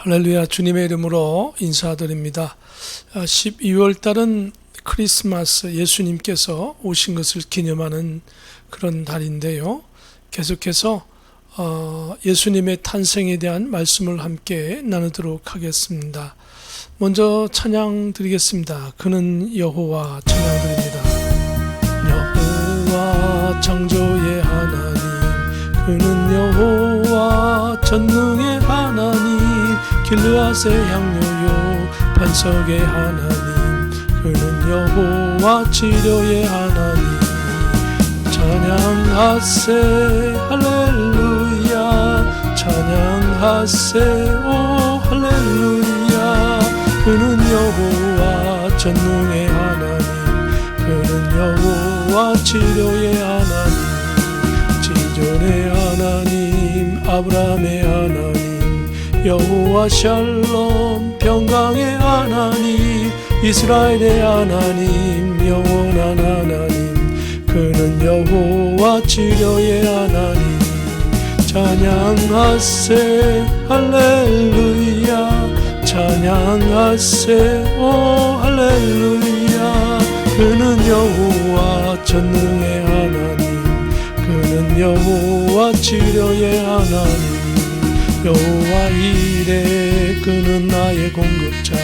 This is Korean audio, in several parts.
할렐루야, 주님의 이름으로 인사드립니다. 12월 달은 크리스마스, 예수님께서 오신 것을 기념하는 그런 달인데요. 계속해서 예수님의 탄생에 대한 말씀을 함께 나누도록 하겠습니다. 먼저 찬양 드리겠습니다. 그는 여호와 찬양 드립니다. 여호와 창조의 하나님, 그는 여호와 전능의 하나님, 길르앗의 향료요 반석의 하나님, 그는 여호와 치료의 하나님. 찬양하세 할렐루야, 찬양하세 오 할렐루야. 그는 여호와 전능의 하나님, 그는 여호와 치료의 하나님, 지존의 하나님, 아브라함의 하나님, 여호와 샬롬 평강의 하나님, 이스라엘의 하나님, 영원한 하나님, 그는 여호와 치료의 하나님. 찬양하세 할렐루야, 찬양하세 오 할렐루야. 그는 여호와 전능의 하나님, 그는 여호와 치료의 하나님. 여호와 이레, 그는 나의 공급자,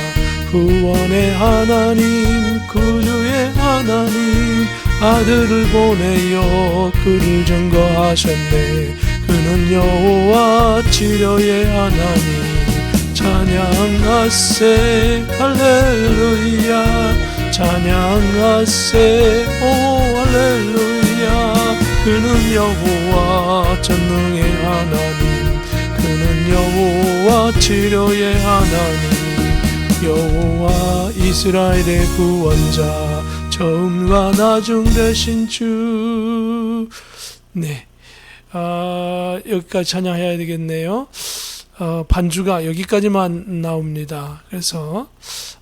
구원의 하나님, 구주의 하나님, 아들을 보내어 그를 증거하셨네. 그는 여호와 치료의 하나님. 찬양하세 할렐루야, 찬양하세 오 할렐루야. 그는 여호와 전능의 하나님, 그는 여호와 치료의 하나님. 여호와 이스라엘의 구원자, 처음과 나중 되신 주. 네, 여기까지 찬양해야 되겠네요. 반주가 여기까지만 나옵니다. 그래서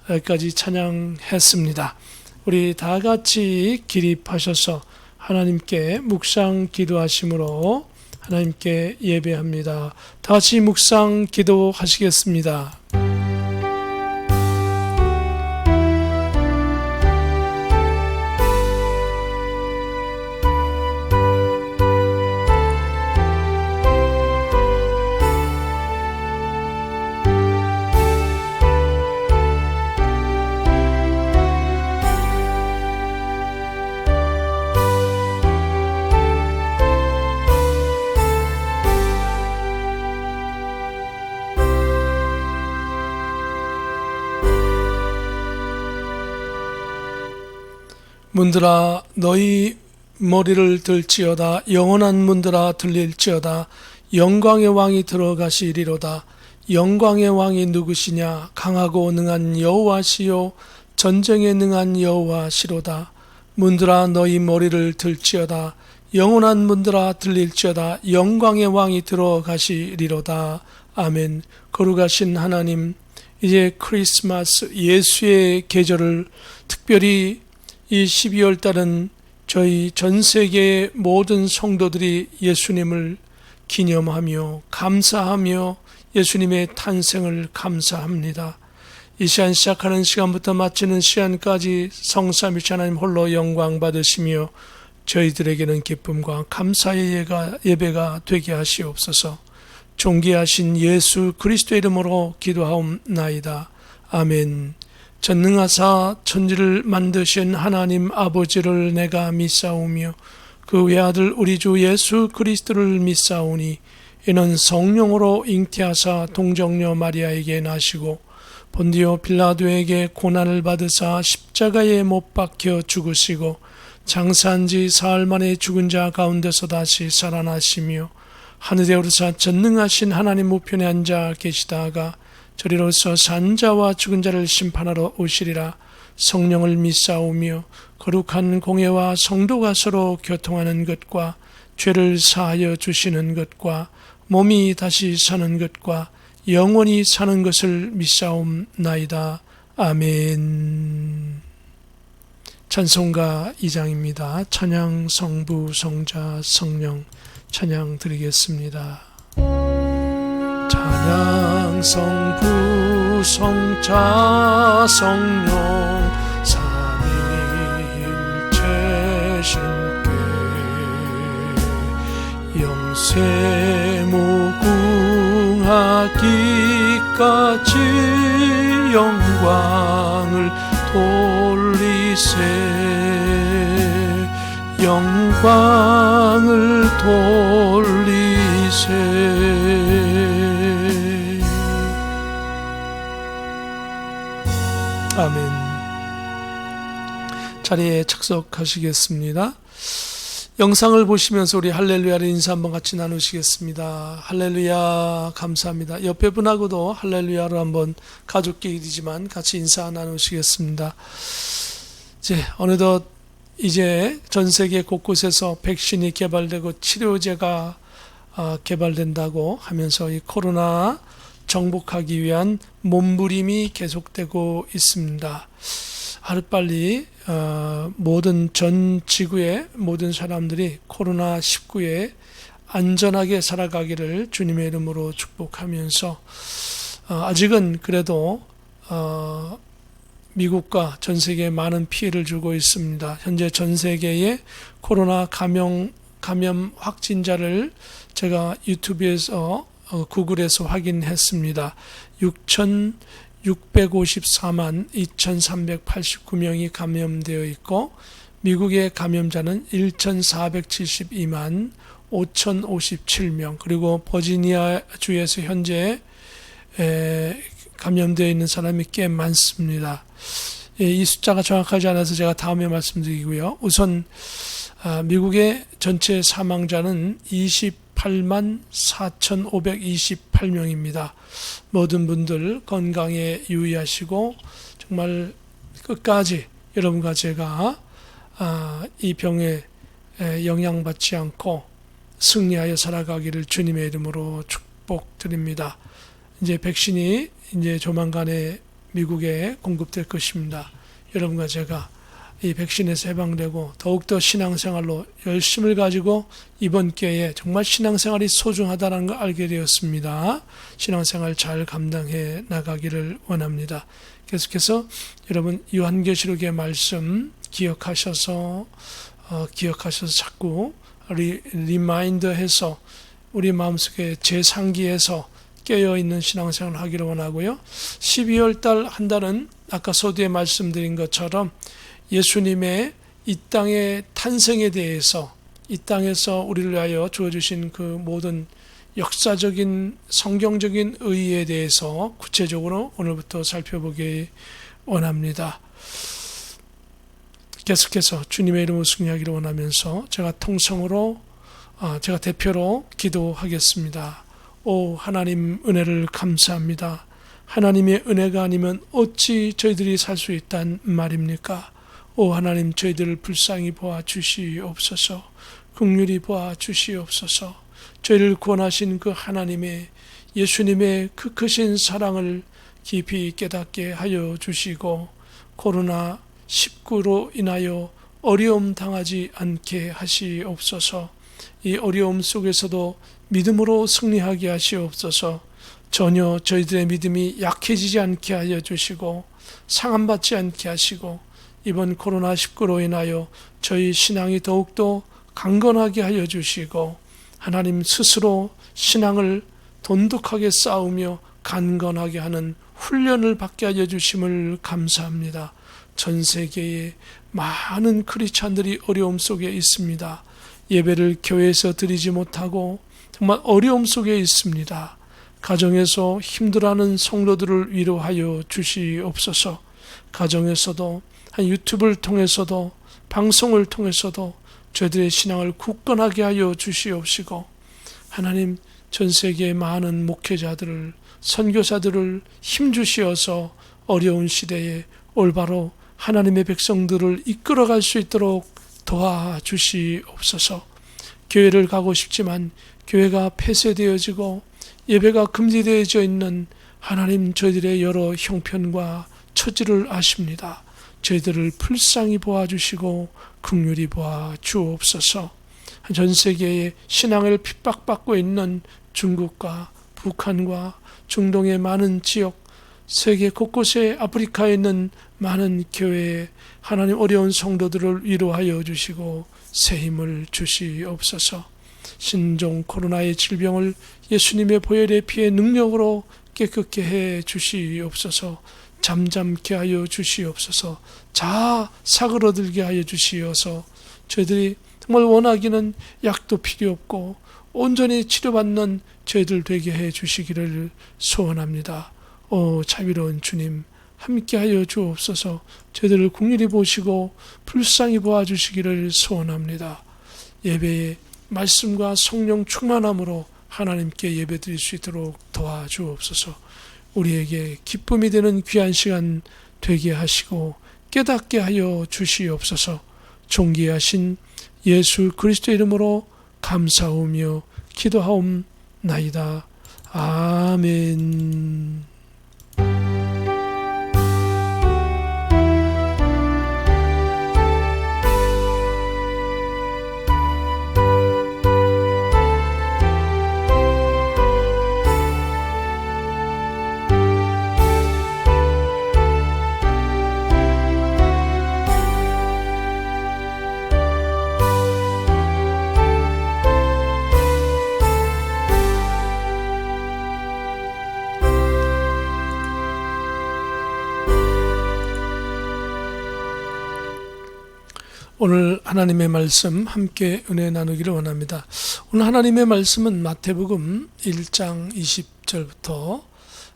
여기까지 찬양했습니다. 우리 다 같이 기립하셔서 하나님께 묵상 기도하심으로 하나님께 예배합니다. 다 같이 묵상 기도하시겠습니다. 문들아 너희 머리를 들지어다, 영원한 문들아 들릴지어다. 영광의 왕이 들어가시리로다. 영광의 왕이 누구시냐? 강하고 능한 여호와시요 전쟁에 능한 여호와시로다. 문들아 너희 머리를 들지어다, 영원한 문들아 들릴지어다. 영광의 왕이 들어가시리로다. 아멘. 거룩하신 하나님, 이제 크리스마스 예수의 계절을 특별히 이 12월 달은 저희 전 세계의 모든 성도들이 예수님을 기념하며 감사하며 예수님의 탄생을 감사합니다. 이 시간 시작하는 시간부터 마치는 시간까지 성삼위일체 하나님 홀로 영광 받으시며 저희들에게는 기쁨과 감사의 예배가 되게 하시옵소서. 존귀하신 예수 그리스도의 이름으로 기도하옵나이다. 아멘. 전능하사 천지를 만드신 하나님 아버지를 내가 믿사오며 그 외아들 우리 주 예수 그리스도를 믿사오니, 이는 성령으로 잉태하사 동정녀 마리아에게 나시고 본디오 빌라도에게 고난을 받으사 십자가에 못 박혀 죽으시고 장사한 지 사흘 만에 죽은 자 가운데서 다시 살아나시며 하늘에 오르사 전능하신 하나님 우편에 앉아 계시다가 저리로서 산 자와 죽은 자를 심판하러 오시리라. 성령을 믿사오며 거룩한 공예와 성도가 서로 교통하는 것과 죄를 사하여 주시는 것과 몸이 다시 사는 것과 영원히 사는 것을 믿사옵나이다. 아멘. 찬송가 2장입니다. 찬양 성부 성자 성령 찬양 드리겠습니다. 찬양 성부 성자 성령 삼위일체 신께 영세 무궁하기까지 영광을 돌리세 영광을 돌리세. 아멘. 자리에 착석하시겠습니다. 영상을 보시면서 우리 할렐루야를 인사 한번 같이 나누시겠습니다. 할렐루야 감사합니다. 옆에 분하고도 할렐루야로 한번 가족끼리지만 같이 인사 나누시겠습니다. 이제 어느덧 이제 전 세계 곳곳에서 백신이 개발되고 치료제가 개발된다고 하면서 이 코로나 정복하기 위한 몸부림이 계속되고 있습니다. 하루빨리 모든 전 지구의 모든 사람들이 코로나19에 안전하게 살아가기를 주님의 이름으로 축복하면서 아직은 그래도 미국과 전 세계에 많은 피해를 주고 있습니다. 현재 전 세계의 코로나 감염 확진자를 제가 유튜브에서 구글에서 확인했습니다. 654만 2389명이 감염되어 있고 미국의 감염자는 1472만 5057명 그리고 버지니아 주에서 현재 감염되어 있는 사람이 꽤 많습니다. 이 숫자가 정확하지 않아서 제가 다음에 말씀드리고요. 우선 미국의 전체 사망자는 28만 4,528명입니다. 모든 분들 건강에 유의하시고 정말 끝까지 여러분과 제가 이 병에 영향받지 않고 승리하여 살아가기를 주님의 이름으로 축복드립니다. 이제 백신이 이제 조만간에 미국에 공급될 것입니다. 여러분과 제가 이 백신에서 해방되고 더욱더 신앙생활로 열심을 가지고 이번 기회에 정말 신앙생활이 소중하다는 걸 알게 되었습니다. 신앙생활 잘 감당해 나가기를 원합니다. 계속해서 여러분 요한계시록의 말씀 기억하셔서 자꾸 리마인드해서 우리 마음속에 재상기해서 깨어있는 신앙생활을 하기를 원하고요. 12월 달 한 달은 아까 서두에 말씀드린 것처럼 예수님의 이 땅의 탄생에 대해서 이 땅에서 우리를 위하여 주어주신 그 모든 역사적인 성경적인 의의에 대해서 구체적으로 오늘부터 살펴보기 원합니다. 계속해서 주님의 이름으로 승리하기를 원하면서 제가 제가 대표로 기도하겠습니다. 오 하나님 은혜를 감사합니다. 하나님의 은혜가 아니면 어찌 저희들이 살 수 있단 말입니까? 오 하나님 저희들을 불쌍히 보아 주시옵소서. 긍휼히 보아 주시옵소서. 저희를 구원하신 그 하나님의 예수님의 그 크신 사랑을 깊이 깨닫게 하여 주시고 코로나19로 인하여 어려움 당하지 않게 하시옵소서. 이 어려움 속에서도 믿음으로 승리하게 하시옵소서. 전혀 저희들의 믿음이 약해지지 않게 하여 주시고 상함받지 않게 하시고 이번 코로나19로 인하여 저희 신앙이 더욱더 강건하게 하여 주시고 하나님 스스로 신앙을 돈독하게 싸우며 강건하게 하는 훈련을 받게 하여 주심을 감사합니다. 전 세계에 많은 크리스찬들이 어려움 속에 있습니다. 예배를 교회에서 드리지 못하고 정말 어려움 속에 있습니다. 가정에서 힘들어하는 성도들을 위로하여 주시옵소서. 가정에서도 유튜브를 통해서도 방송을 통해서도 저희들의 신앙을 굳건하게 하여 주시옵시고 하나님 전 세계의 많은 목회자들을 선교사들을 힘주시어서 어려운 시대에 올바로 하나님의 백성들을 이끌어갈 수 있도록 도와주시옵소서. 교회를 가고 싶지만 교회가 폐쇄되어지고 예배가 금지되어져 있는 하나님 저희들의 여러 형편과 처지를 아십니다. 저희들을 불쌍히 보아주시고 긍휼히 보아 주옵소서. 전 세계의 신앙을 핍박받고 있는 중국과 북한과 중동의 많은 지역, 세계 곳곳에 아프리카에 있는 많은 교회에 하나님 어려운 성도들을 위로하여 주시고 새 힘을 주시옵소서. 신종 코로나의 질병을 예수님의 보혈의 피의 능력으로 깨끗게 해 주시옵소서. 잠잠케 하여 주시옵소서. 자아 사그러들게 하여 주시어서 저희들이 정말 원하기는 약도 필요 없고 온전히 치료받는 저희들 되게 해 주시기를 소원합니다. 자비로운 주님, 함께하여 주옵소서. 저희들을 긍휼히 보시고 불쌍히 보아주시기를 소원합니다. 예배에 말씀과 성령 충만함으로 하나님께 예배드릴 수 있도록 도와주옵소서. 우리에게 기쁨이 되는 귀한 시간 되게 하시고 깨닫게 하여 주시옵소서. 존귀하신 예수 그리스도 이름으로 감사하며 기도하옵나이다. 아멘. 오늘 하나님의 말씀 함께 은혜 나누기를 원합니다. 오늘 하나님의 말씀은 마태복음 1장 20절부터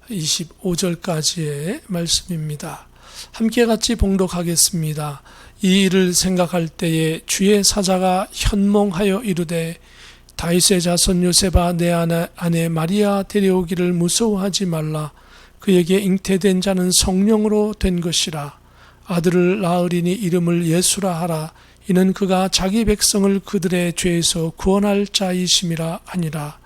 25절까지의 말씀입니다. 함께 같이 봉독하겠습니다. 이 일을 생각할 때에 주의 사자가 현몽하여 이르되 다윗의 자손 요셉아 내 아내 마리아 데려오기를 무서워하지 말라. 그에게 잉태된 자는 성령으로 된 것이라. 아들을 낳으리니 이름을 예수라 하라. 이는 그가 자기 백성을 그들의 죄에서 구원할 자이심이라 하니라.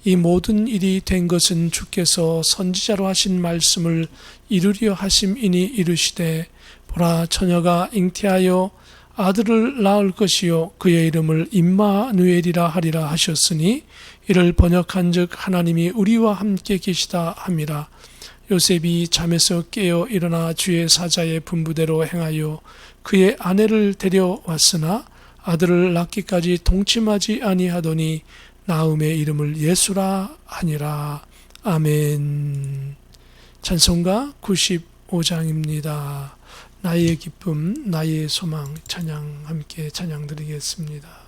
이 모든 일이 된 것은 주께서 선지자로 하신 말씀을 이루려 하심이니 이르시되 보라 처녀가 잉태하여 아들을 낳을 것이요 그의 이름을 임마누엘이라 하리라 하셨으니 이를 번역한즉 하나님이 우리와 함께 계시다 함이라. 요셉이 잠에서 깨어 일어나 주의 사자의 분부대로 행하여 그의 아내를 데려왔으나 아들을 낳기까지 동침하지 아니하더니 나음의 이름을 예수라 하니라. 아멘. 찬송가 95장입니다. 나의 기쁨 나의 소망 찬양 함께 찬양 드리겠습니다.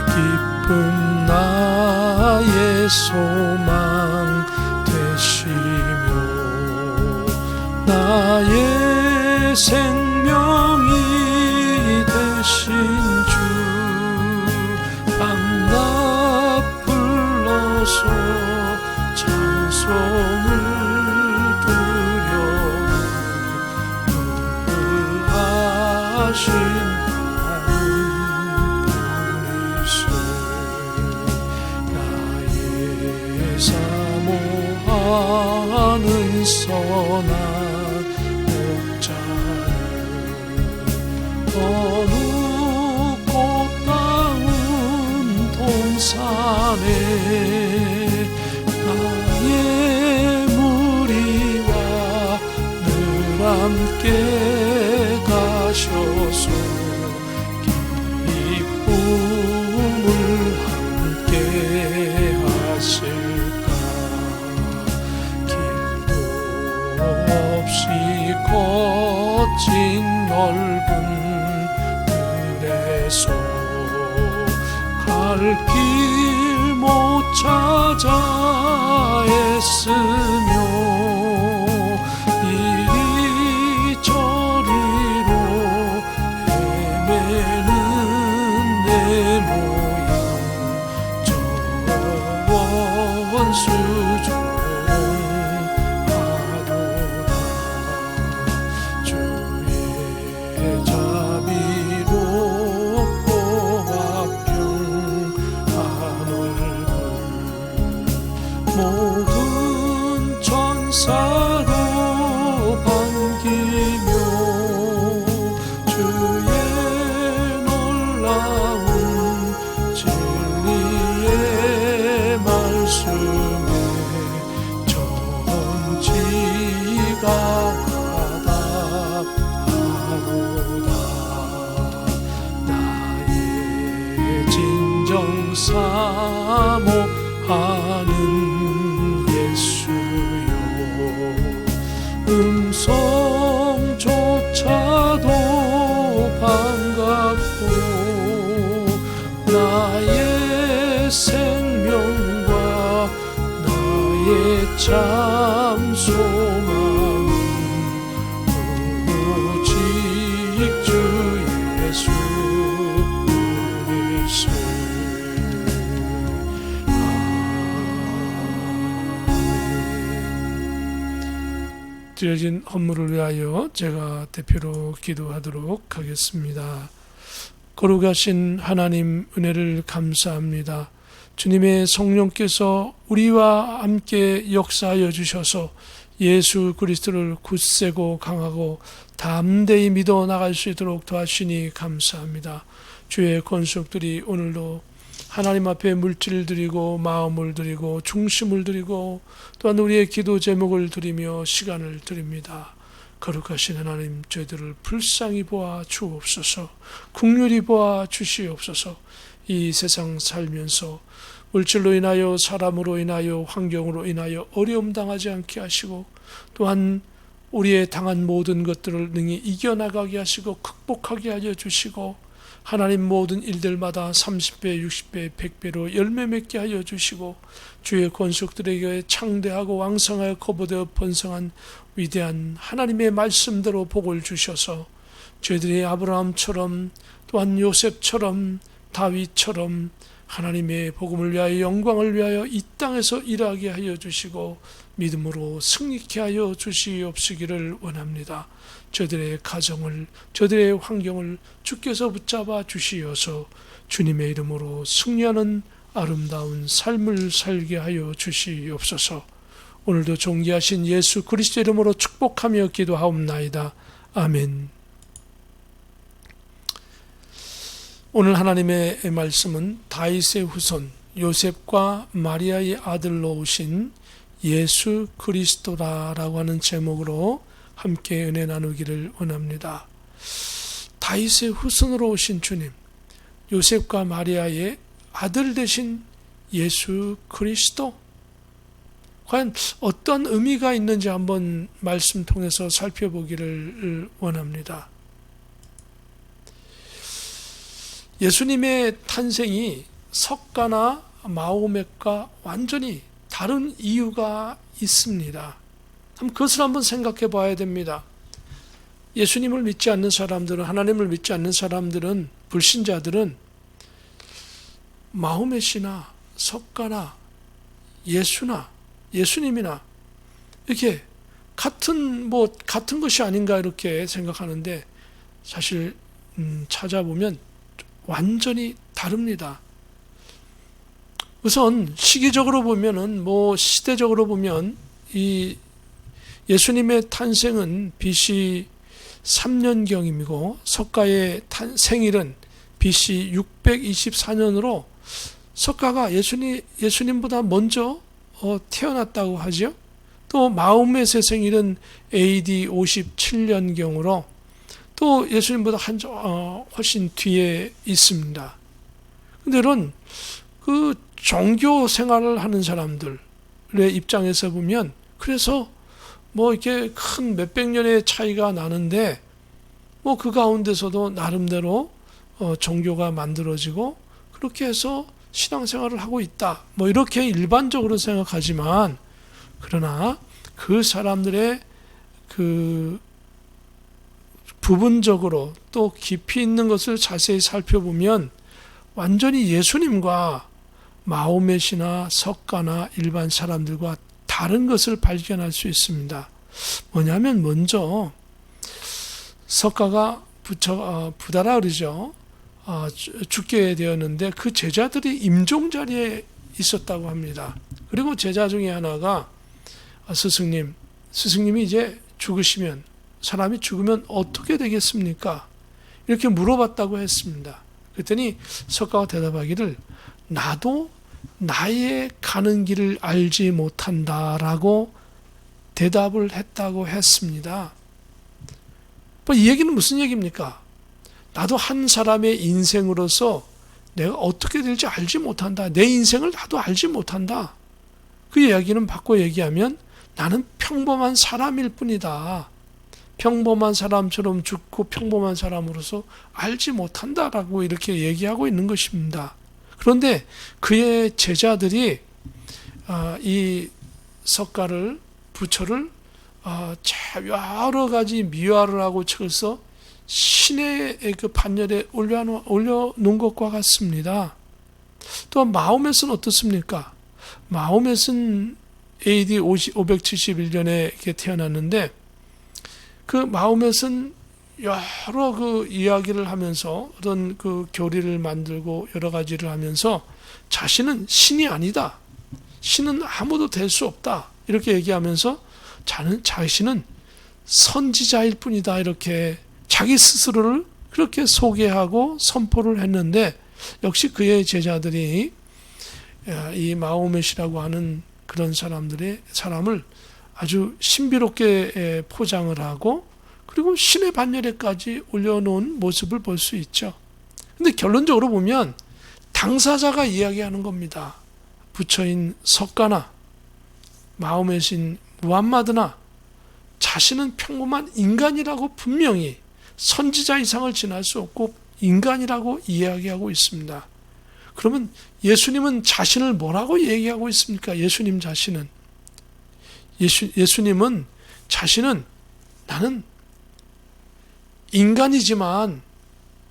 기쁨 나의 소망 되시며 나의 생명이 되신 주 밤낮 불러서 찬송을 드려요 하신 사모하는 선한 목자는 어느 꽃다운 동산에 나의 무리와 늘 함께 가셔서 기쁨을 함께 하실까. 없이 거친 넓은 들에서 갈 길 못 찾아 애쓰며 이리저리로 헤매는 내 모양 저 원수 중 모든 천사 인정 사모하는 예수여, 음성조차도 반갑고 나의 생명과 나의 참 소망은 오직 주 예수 그리스도. 드려진 헌물을 위하여 제가 대표로 기도하도록 하겠습니다. 거룩하신 하나님, 은혜를 감사합니다. 주님의 성령께서 우리와 함께 역사하여 주셔서 예수 그리스도를 굳세고 강하고 담대히 믿어 나갈 수 있도록 도와주시니 감사합니다. 주의 권속들이 오늘도 하나님 앞에 물질을 드리고 마음을 드리고 중심을 드리고 또한 우리의 기도 제목을 드리며 시간을 드립니다. 거룩하신 하나님, 저희들을 불쌍히 보아 주옵소서. 긍휼히 보아 주시옵소서. 이 세상 살면서 물질로 인하여, 사람으로 인하여, 환경으로 인하여 어려움 당하지 않게 하시고, 또한 우리의 당한 모든 것들을 능히 이겨나가게 하시고 극복하게 하여 주시고, 하나님 모든 일들마다 30배, 60배, 100배로 열매 맺게 하여 주시고, 주의 권속들에게 창대하고 왕성하여 거부되어 번성한 위대한 하나님의 말씀대로 복을 주셔서 저희들이 아브라함처럼, 또한 요셉처럼, 다윗처럼 하나님의 복음을 위하여, 영광을 위하여 이 땅에서 일하게 하여 주시고 믿음으로 승리케 하여 주시옵시기를 원합니다. 저들의 가정을, 저들의 환경을 주께서 붙잡아 주시어서 주님의 이름으로 승리하는 아름다운 삶을 살게 하여 주시옵소서. 오늘도 존귀하신 예수 그리스도 이름으로 축복하며 기도하옵나이다. 아멘. 오늘 하나님의 말씀은 다윗의 후손 요셉과 마리아의 아들로 오신 예수 그리스도라라고 하는 제목으로 함께 은혜 나누기를 원합니다. 다윗의 후손으로 오신 주님, 요셉과 마리아의 아들 되신 예수 그리스도, 과연 어떤 의미가 있는지 한번 말씀 통해서 살펴보기를 원합니다. 예수님의 탄생이 석가나 마호멧과 완전히 다른 이유가 있습니다. 그것을 한번 생각해 봐야 됩니다. 예수님을 믿지 않는 사람들은, 하나님을 믿지 않는 사람들은, 불신자들은 마호멧이나 석가나 예수나 예수님이나 이렇게 같은 것이 아닌가 이렇게 생각하는데, 사실 찾아보면 완전히 다릅니다. 우선 시기적으로 보면은, 시대적으로 보면 이 예수님의 탄생은 BC 3년경이고 석가의 생일은 BC 624년으로 석가가 예수님보다 먼저 태어났다고 하죠. 또 마호멧의 생일은 AD 57년경으로 또 예수님보다 훨씬 뒤에 있습니다. 근데 이런 그 종교 생활을 하는 사람들의 입장에서 보면, 그래서 이렇게 큰 몇백 년의 차이가 나는데 그 가운데서도 나름대로 종교가 만들어지고 그렇게 해서 신앙생활을 하고 있다, 이렇게 일반적으로 생각하지만, 그러나 그 사람들의 그 부분적으로 또 깊이 있는 것을 자세히 살펴보면 완전히 예수님과 마호멧이나 석가나 일반 사람들과 다른 것을 발견할 수 있습니다. 뭐냐면, 먼저 석가가 부다라 그러죠. 죽게 되었는데 그 제자들이 임종 자리에 있었다고 합니다. 그리고 제자 중에 하나가 스승님이 이제 죽으시면, 사람이 죽으면 어떻게 되겠습니까? 이렇게 물어봤다고 했습니다. 그랬더니 석가가 대답하기를, 나도 나의 가는 길을 알지 못한다라고 대답을 했다고 했습니다. 이 얘기는 무슨 얘기입니까? 나도 한 사람의 인생으로서 내가 어떻게 될지 알지 못한다. 내 인생을 나도 알지 못한다. 그 이야기는 바꿔 얘기하면 나는 평범한 사람일 뿐이다. 평범한 사람처럼 죽고 평범한 사람으로서 알지 못한다라고 이렇게 얘기하고 있는 것입니다. 그런데 그의 제자들이 이 석가를 부처를 여러 가지 미화를 하고 쳐서 신의 그 반열에 올려놓은 것과 같습니다. 또한 마호멧은 어떻습니까? 마호멧은 AD 571년에 태어났는데 그 마호멧은 여러 그 이야기를 하면서 어떤 그 교리를 만들고 여러 가지를 하면서 자신은 신이 아니다. 신은 아무도 될 수 없다. 이렇게 얘기하면서 자신은 선지자일 뿐이다. 이렇게 자기 스스로를 그렇게 소개하고 선포를 했는데 역시 그의 제자들이 이 마호멧이라고 하는 그런 사람을 아주 신비롭게 포장을 하고 그리고 신의 반열에까지 올려놓은 모습을 볼 수 있죠. 근데 결론적으로 보면 당사자가 이야기하는 겁니다. 부처인 석가나 마호멧인 무함마드나 자신은 평범한 인간이라고 분명히 선지자 이상을 지날 수 없고 인간이라고 이야기하고 있습니다. 그러면 예수님은 자신을 뭐라고 얘기하고 있습니까? 예수님 자신은 예수님은 자신은 나는 인간이지만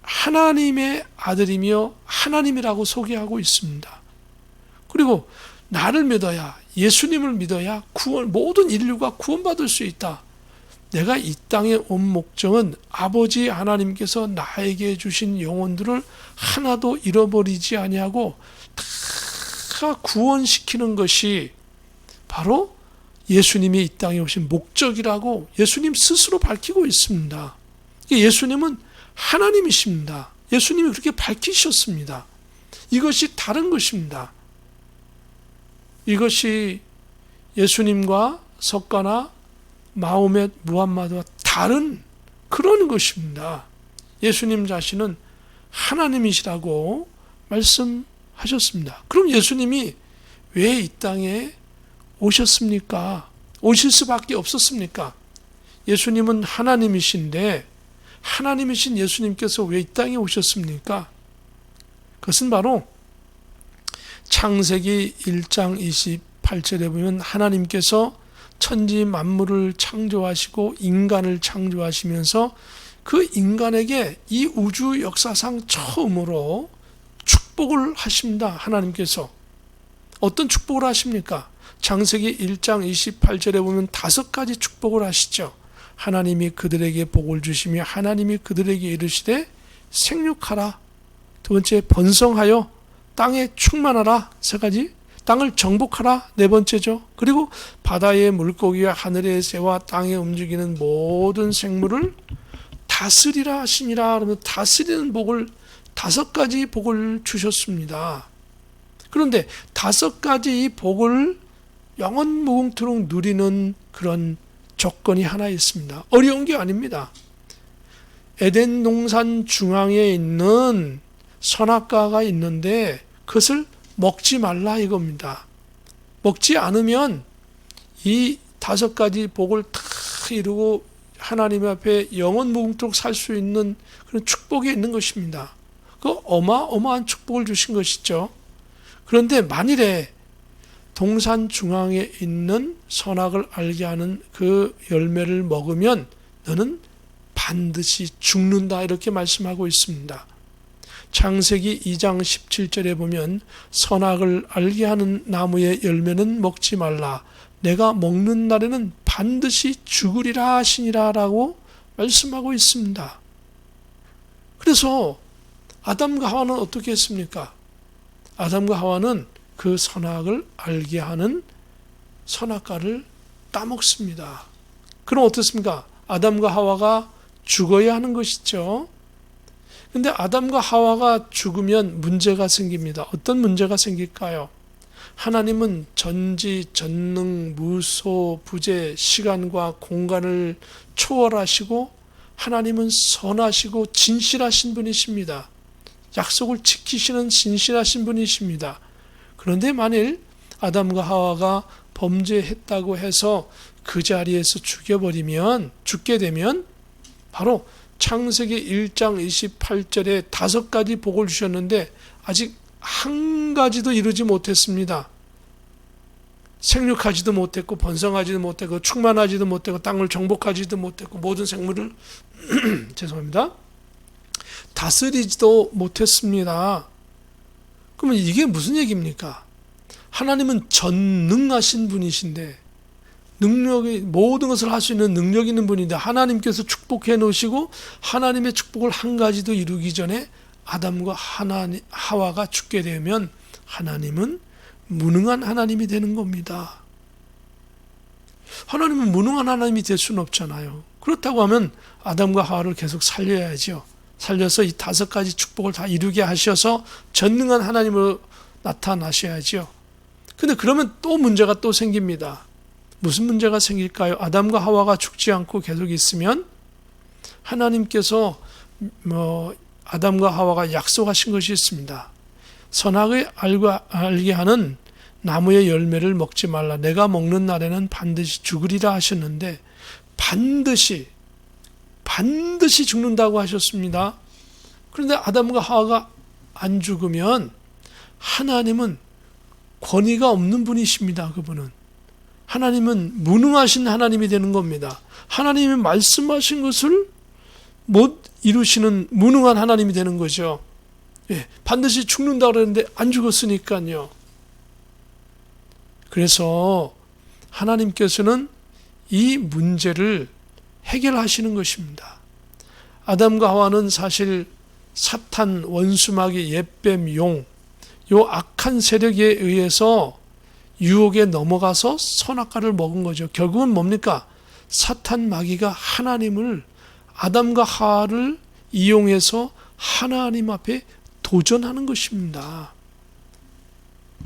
하나님의 아들이며 하나님이라고 소개하고 있습니다. 그리고 나를 믿어야 예수님을 믿어야 모든 인류가 구원받을 수 있다. 내가 이 땅에 온 목적은 아버지 하나님께서 나에게 주신 영혼들을 하나도 잃어버리지 아니하고 다 구원시키는 것이 바로 예수님이 이 땅에 오신 목적이라고 예수님 스스로 밝히고 있습니다. 예수님은 하나님이십니다. 예수님이 그렇게 밝히셨습니다. 이것이 다른 것입니다. 이것이 예수님과 석가나 마호멧, 무함마드와 다른 그런 것입니다. 예수님 자신은 하나님이시라고 말씀하셨습니다. 그럼 예수님이 왜 이 땅에 오셨습니까? 오실 수밖에 없었습니까? 예수님은 하나님이신데 하나님이신 예수님께서 왜 이 땅에 오셨습니까? 그것은 바로 창세기 1장 28절에 보면 하나님께서 천지 만물을 창조하시고 인간을 창조하시면서 그 인간에게 이 우주 역사상 처음으로 축복을 하십니다. 하나님께서 어떤 축복을 하십니까? 창세기 1장 28절에 보면 5가지 축복을 하시죠. 하나님이 그들에게 복을 주시며 하나님이 그들에게 이르시되 생육하라. 두 번째 번성하여 땅에 충만하라. 3가지. 땅을 정복하라. 4번째죠. 그리고 바다의 물고기와 하늘의 새와 땅에 움직이는 모든 생물을 다스리라 하시니라. 그러면 다스리는 복을 5가지 복을 주셨습니다. 그런데 5가지 복을 영원 무궁토록 누리는 그런 조건이 하나 있습니다. 어려운 게 아닙니다. 에덴 동산 중앙에 있는 선악과가 있는데 그것을 먹지 말라 이겁니다. 먹지 않으면 이 5가지 복을 다 이루고 하나님 앞에 영원 무궁토록 살 수 있는 그런 축복이 있는 것입니다. 그 어마어마한 축복을 주신 것이죠. 그런데 만일에 동산 중앙에 있는 선악을 알게 하는 그 열매를 먹으면 너는 반드시 죽는다 이렇게 말씀하고 있습니다. 창세기 2장 17절에 보면 선악을 알게 하는 나무의 열매는 먹지 말라. 내가 먹는 날에는 반드시 죽으리라 하시니라 라고 말씀하고 있습니다. 그래서 아담과 하와는 어떻게 했습니까? 아담과 하와는 그 선악을 알게 하는 선악과를 따먹습니다. 그럼 어떻습니까? 아담과 하와가 죽어야 하는 것이죠. 근데 아담과 하와가 죽으면 문제가 생깁니다. 어떤 문제가 생길까요? 하나님은 전지, 전능, 무소, 부재, 시간과 공간을 초월하시고 하나님은 선하시고 진실하신 분이십니다. 약속을 지키시는 신실하신 분이십니다. 그런데 만일 아담과 하와가 범죄했다고 해서 그 자리에서 죽게 되면 바로 창세기 1장 28절에 5가지 복을 주셨는데 아직 한 가지도 이루지 못했습니다. 생육하지도 못했고 번성하지도 못했고 충만하지도 못했고 땅을 정복하지도 못했고 모든 생물을 죄송합니다. 다스리지도 못했습니다. 그러면 이게 무슨 얘기입니까? 하나님은 전능하신 분이신데 능력이 모든 것을 할 수 있는 능력 있는 분인데 하나님께서 축복해 놓으시고 하나님의 축복을 한 가지도 이루기 전에 아담과 하와가 죽게 되면 하나님은 무능한 하나님이 되는 겁니다. 하나님은 무능한 하나님이 될 수는 없잖아요. 그렇다고 하면 아담과 하와를 계속 살려야죠. 살려서 이 5가지 축복을 다 이루게 하셔서 전능한 하나님으로 나타나셔야죠. 근데 그러면 또 문제가 또 생깁니다. 무슨 문제가 생길까요? 아담과 하와가 죽지 않고 계속 있으면 하나님께서 아담과 하와가 약속하신 것이 있습니다. 선악을 알게 하는 나무의 열매를 먹지 말라. 내가 먹는 날에는 반드시 죽으리라 하셨는데 반드시 죽는다고 하셨습니다. 그런데 아담과 하와가 안 죽으면 하나님은 권위가 없는 분이십니다. 그분은. 하나님은 무능하신 하나님이 되는 겁니다. 하나님이 말씀하신 것을 못 이루시는 무능한 하나님이 되는 거죠. 예, 반드시 죽는다고 그랬는데 안 죽었으니까요. 그래서 하나님께서는 이 문제를 해결하시는 것입니다. 아담과 하와는 사실 사탄, 원수마귀, 옛뱀, 용, 요 악한 세력에 의해서 유혹에 넘어가서 선악과를 먹은 거죠. 결국은 뭡니까? 사탄 마귀가 하나님을 아담과 하와를 이용해서 하나님 앞에 도전하는 것입니다.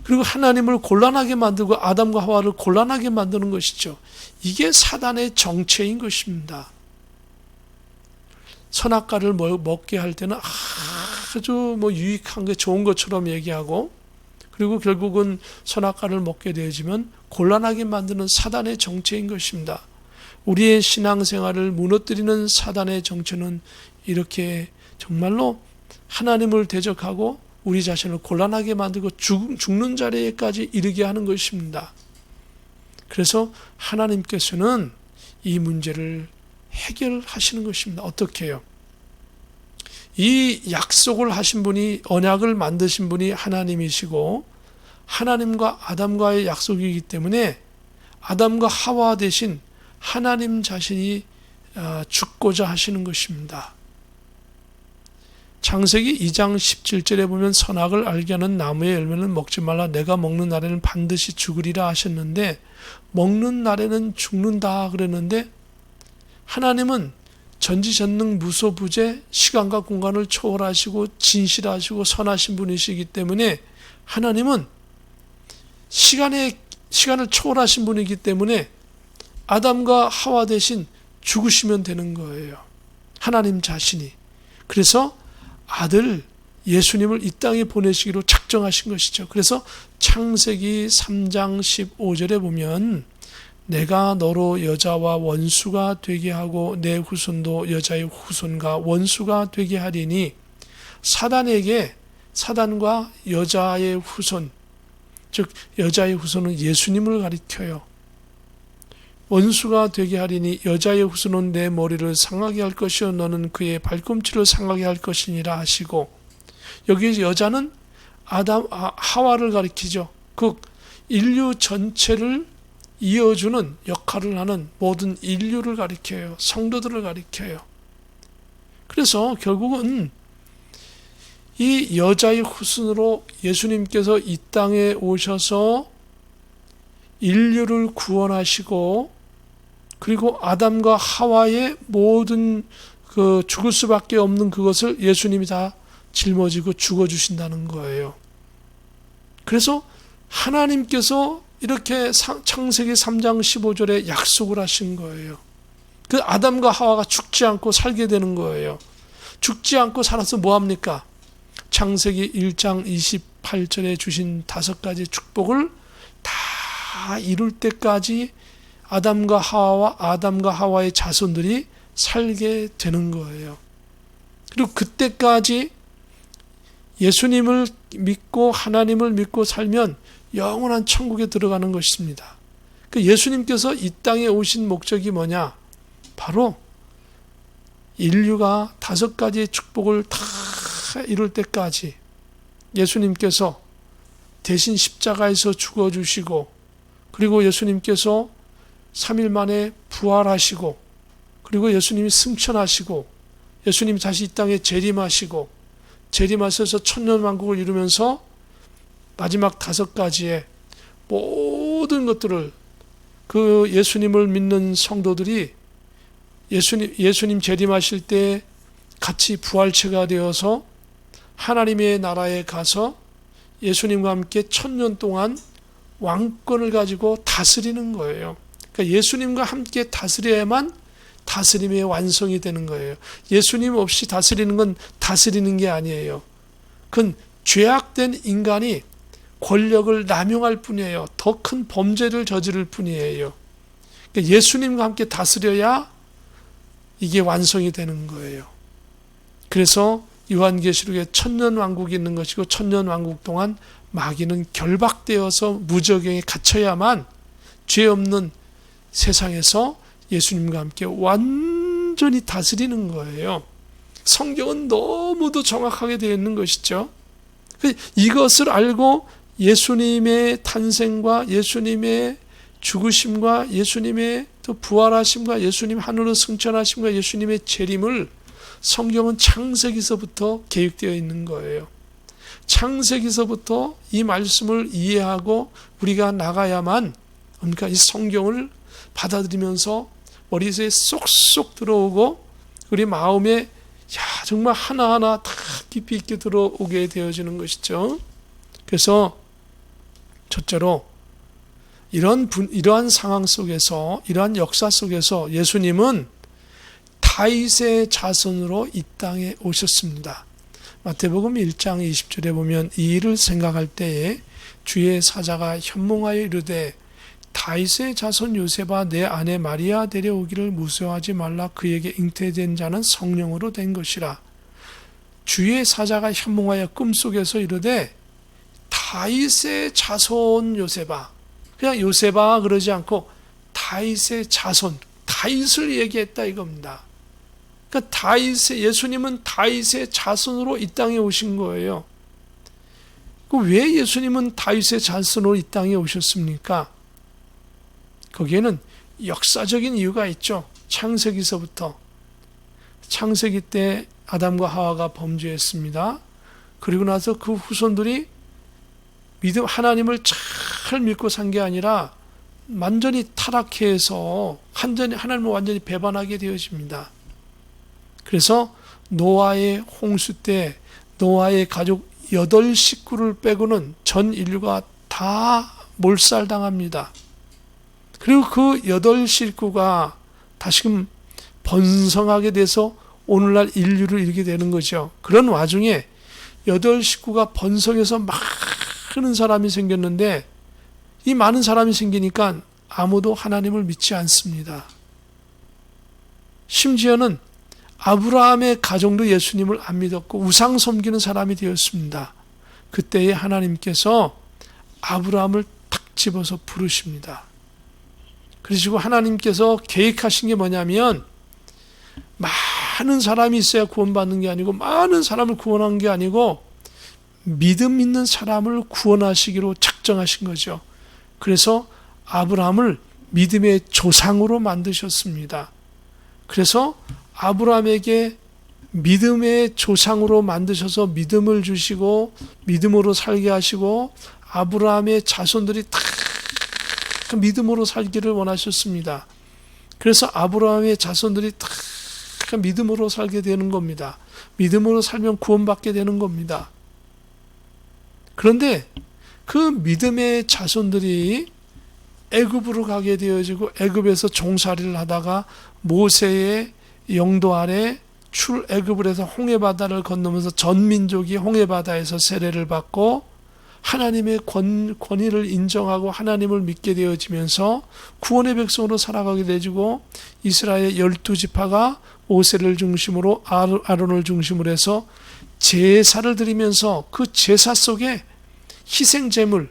그리고 하나님을 곤란하게 만들고 아담과 하와를 곤란하게 만드는 것이죠. 이게 사단의 정체인 것입니다. 선악과를 먹게 할 때는 아주 유익한 게 좋은 것처럼 얘기하고 그리고 결국은 선악과를 먹게 되어지면 곤란하게 만드는 사단의 정체인 것입니다. 우리의 신앙생활을 무너뜨리는 사단의 정체는 이렇게 정말로 하나님을 대적하고 우리 자신을 곤란하게 만들고 죽는 자리에까지 이르게 하는 것입니다. 그래서 하나님께서는 이 문제를 해결하시는 것입니다. 어떻게 해요? 이 약속을 하신 분이 언약을 만드신 분이 하나님이시고 하나님과 아담과의 약속이기 때문에 아담과 하와 대신 하나님 자신이 죽고자 하시는 것입니다. 창세기 2장 17절에 보면 선악을 알게 하는 나무의 열매는 먹지 말라. 내가 먹는 날에는 반드시 죽으리라 하셨는데 먹는 날에는 죽는다 그랬는데 하나님은 전지전능 무소부재 시간과 공간을 초월하시고 진실하시고 선하신 분이시기 때문에 하나님은 시간을 초월하신 분이기 때문에 아담과 하와 대신 죽으시면 되는 거예요. 하나님 자신이. 그래서 아들 예수님을 이 땅에 보내시기로 작정하신 것이죠. 그래서 창세기 3장 15절에 보면 내가 너로 여자와 원수가 되게 하고 내 후손도 여자의 후손과 원수가 되게 하리니 사단과 여자의 후손, 즉 여자의 후손은 예수님을 가리켜요. 원수가 되게 하리니 여자의 후손은 내 머리를 상하게 할 것이요 너는 그의 발꿈치를 상하게 할 것이니라 하시고 여기 여자는 하와를 가리키죠. 그 인류 전체를 이어주는 역할을 하는 모든 인류를 가리켜요. 성도들을 가리켜요. 그래서 결국은 이 여자의 후손으로 예수님께서 이 땅에 오셔서 인류를 구원하시고 그리고 아담과 하와의 모든 그 죽을 수밖에 없는 그것을 예수님이 다 짊어지고 죽어주신다는 거예요. 그래서 하나님께서 이렇게 창세기 3장 15절에 약속을 하신 거예요. 그 아담과 하와가 죽지 않고 살게 되는 거예요. 죽지 않고 살아서 뭐합니까? 창세기 1장 28절에 주신 5가지 축복을 다 이룰 때까지 아담과 하와의 자손들이 살게 되는 거예요. 그리고 그때까지 예수님을 믿고 하나님을 믿고 살면 영원한 천국에 들어가는 것입니다. 예수님께서 이 땅에 오신 목적이 뭐냐? 바로 인류가 5가지의 축복을 다 이룰 때까지 예수님께서 대신 십자가에서 죽어주시고, 그리고 예수님께서 3일 만에 부활하시고, 그리고 예수님이 승천하시고, 예수님이 다시 이 땅에 재림하시고, 재림하셔서 천년왕국을 이루면서 마지막 5가지의 모든 것들을 그 예수님을 믿는 성도들이 예수님 재림하실 때 같이 부활체가 되어서 하나님의 나라에 가서 예수님과 함께 1000년 동안 왕권을 가지고 다스리는 거예요. 그러니까 예수님과 함께 다스려야만 다스림의 완성이 되는 거예요. 예수님 없이 다스리는 건 다스리는 게 아니에요. 그건 죄악된 인간이 권력을 남용할 뿐이에요. 더 큰 범죄를 저지를 뿐이에요. 그러니까 예수님과 함께 다스려야 이게 완성이 되는 거예요. 그래서 요한계시록에 1000년 왕국이 있는 것이고, 1000년 왕국 동안 마귀는 결박되어서 무저경에 갇혀야만 죄 없는 세상에서 예수님과 함께 완전히 다스리는 거예요. 성경은 너무도 정확하게 되어 있는 것이죠. 이것을 알고 예수님의 탄생과 예수님의 죽으심과 예수님의 또 부활하심과 예수님 하늘로 승천하심과 예수님의 재림을 성경은 창세기서부터 계획되어 있는 거예요. 창세기서부터 이 말씀을 이해하고 우리가 나가야만, 그러니까 이 성경을 받아들이면서 머리에 쏙쏙 들어오고 우리 마음에 정말 하나하나 다 깊이 있게 들어오게 되어지는 것이죠. 그래서 첫째로 이러한 상황 속에서, 이러한 역사 속에서 예수님은 다윗의 자손으로 이 땅에 오셨습니다. 마태복음 1장 20절에 보면 이 일을 생각할 때에 주의 사자가 현몽하여 이르되 다윗의 자손 요셉아 내 아내 마리아 데려오기를 무서워하지 말라. 그에게 잉태된 자는 성령으로 된 것이라. 주의 사자가 현몽하여 꿈속에서 이르되 다윗의 자손 요셉아, 그냥 요셉아 그러지 않고 다윗의 자손, 다윗을 얘기했다 이겁니다. 그러니까 예수님은 다윗의 자손으로 이 땅에 오신 거예요. 왜 예수님은 다윗의 자손으로 이 땅에 오셨습니까? 거기에는 역사적인 이유가 있죠. 창세기서부터. 창세기 때 아담과 하와가 범죄했습니다. 그리고 나서 그 후손들이 하나님을 잘 믿고 산 게 아니라 완전히 타락해서 하나님을 완전히 배반하게 되어집니다. 그래서 노아의 홍수 때 노아의 가족 8식구를 빼고는 전 인류가 다 몰살당합니다. 그리고 그 8식구가 다시금 번성하게 돼서 오늘날 인류를 이루게 되는 거죠. 그런 와중에 8식구가 번성해서 많은 사람이 생겼는데, 이 많은 사람이 생기니까 아무도 하나님을 믿지 않습니다. 심지어는 아브라함의 가정도 예수님을 안 믿었고 우상 섬기는 사람이 되었습니다. 그때에 하나님께서 아브라함을 탁 집어서 부르십니다. 그러시고 하나님께서 계획하신 게 뭐냐면, 많은 사람이 있어야 구원받는 게 아니고, 많은 사람을 구원한 게 아니고 믿음 있는 사람을 구원하시기로 작정하신 거죠. 그래서 아브라함을 믿음의 조상으로 만드셨습니다. 그래서 아브라함에게 믿음의 조상으로 만드셔서 믿음을 주시고 믿음으로 살게 하시고, 아브라함의 자손들이 다 믿음으로 살기를 원하셨습니다. 그래서 아브라함의 자손들이 다 믿음으로 살게 되는 겁니다. 믿음으로 살면 구원받게 되는 겁니다. 그런데 그 믿음의 자손들이 애굽으로 가게 되어지고 애굽에서 종살이를 하다가 모세의 영도 아래 출애굽을 해서 홍해바다를 건너면서 전 민족이 홍해바다에서 세례를 받고 하나님의 권위를 인정하고 하나님을 믿게 되어지면서 구원의 백성으로 살아가게 되지고 이스라엘 12지파가 모세를 중심으로 아론을 중심으로 해서 제사를 드리면서 그 제사 속에 희생제물